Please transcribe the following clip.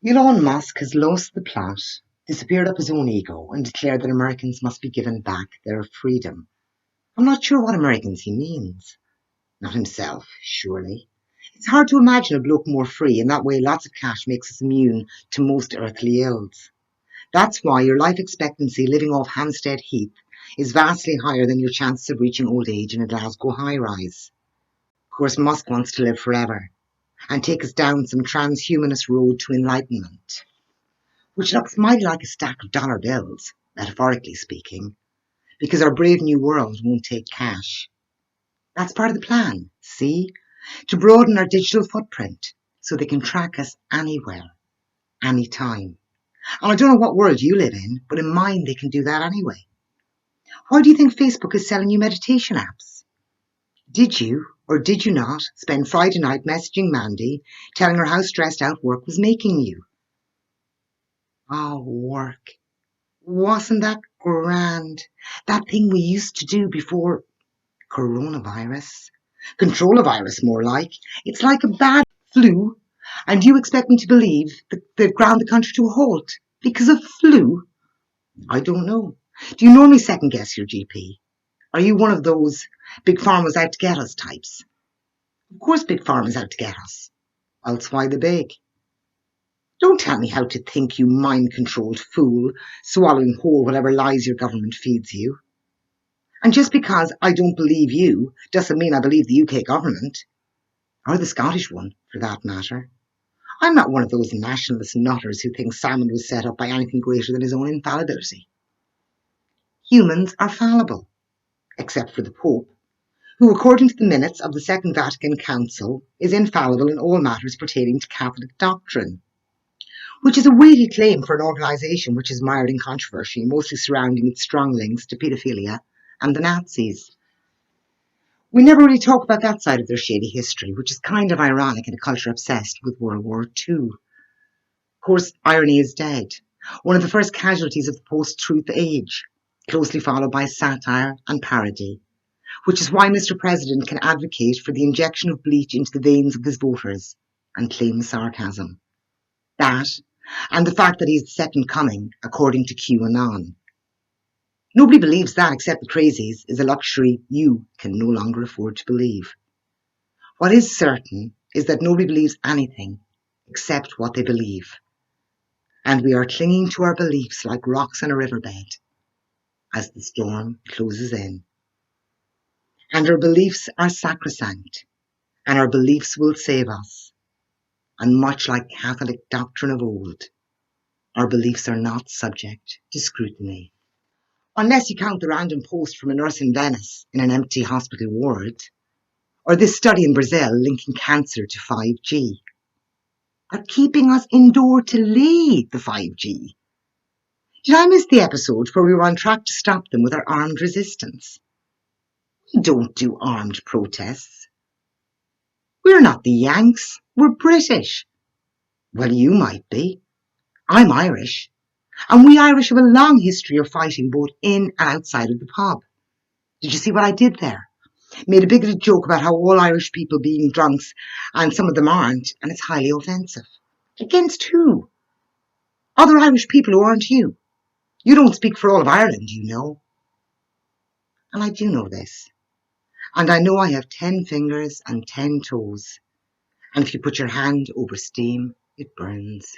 Elon Musk has lost the plot, disappeared up his own ego, and declared that Americans must be given back their freedom. I'm not sure what Americans he means. Not himself, surely. It's hard to imagine a bloke more free, and that way lots of cash makes us immune to most earthly ills. That's why your life expectancy living off Hampstead Heath is vastly higher than your chances of reaching old age in a Glasgow high-rise. Of course, Musk wants to live forever and take us down some transhumanist road to enlightenment, which looks mighty like a stack of dollar bills, metaphorically speaking, because our brave new world won't take cash. That's part of the plan, see? To broaden our digital footprint so they can track us anywhere, anytime. And I don't know what world you live in, but in mine they can do that anyway. Why do you think Facebook is selling you meditation apps? Did you, or did you not, spend Friday night messaging Mandy, telling her how stressed out work was making you? Oh, work. Wasn't that grand? That thing we used to do before coronavirus. Controlavirus, more like. It's like a bad flu. And you expect me to believe that they've ground the country to a halt because of flu? I don't know. Do you normally second guess your GP? Are you one of those big pharma's out to get us types? Of course big pharma's out to get us. Else why the big? Don't tell me how to think, you mind-controlled fool, swallowing whole whatever lies your government feeds you. And just because I don't believe you doesn't mean I believe the UK government, or the Scottish one, for that matter. I'm not one of those nationalist nutters who thinks Simon was set up by anything greater than his own infallibility. Humans are fallible, except for the Pope, who, according to the minutes of the Second Vatican Council, is infallible in all matters pertaining to Catholic doctrine, which is a weighty claim for an organisation which is mired in controversy, mostly surrounding its strong links to paedophilia and the Nazis. We never really talk about that side of their shady history, which is kind of ironic in a culture obsessed with World War II. Of course, irony is dead, one of the first casualties of the post-truth age, closely followed by satire and parody, which is why Mr. President can advocate for the injection of bleach into the veins of his voters and claim sarcasm. That, and the fact that he's the second coming, according to QAnon. Nobody believes that except the crazies is a luxury you can no longer afford to believe. What is certain is that nobody believes anything except what they believe. And we are clinging to our beliefs like rocks in a riverbed as the storm closes in. And our beliefs are sacrosanct, and our beliefs will save us. And much like Catholic doctrine of old, our beliefs are not subject to scrutiny. Unless you count the random post from a nurse in Venice in an empty hospital ward, or this study in Brazil linking cancer to 5G. They're keeping us indoor to lead the 5G. Did I miss the episode where we were on track to stop them with our armed resistance? We don't do armed protests. We're not the Yanks, we're British. Well, you might be. I'm Irish. And we Irish have a long history of fighting both in and outside of the pub. Did you see what I did there? Made a bigoted joke about how all Irish people being drunks and some of them aren't, and it's highly offensive. Against who? Other Irish people who aren't you. You don't speak for all of Ireland, you know. And I do know this. And I know I have 10 fingers and 10 toes. And if you put your hand over steam, it burns.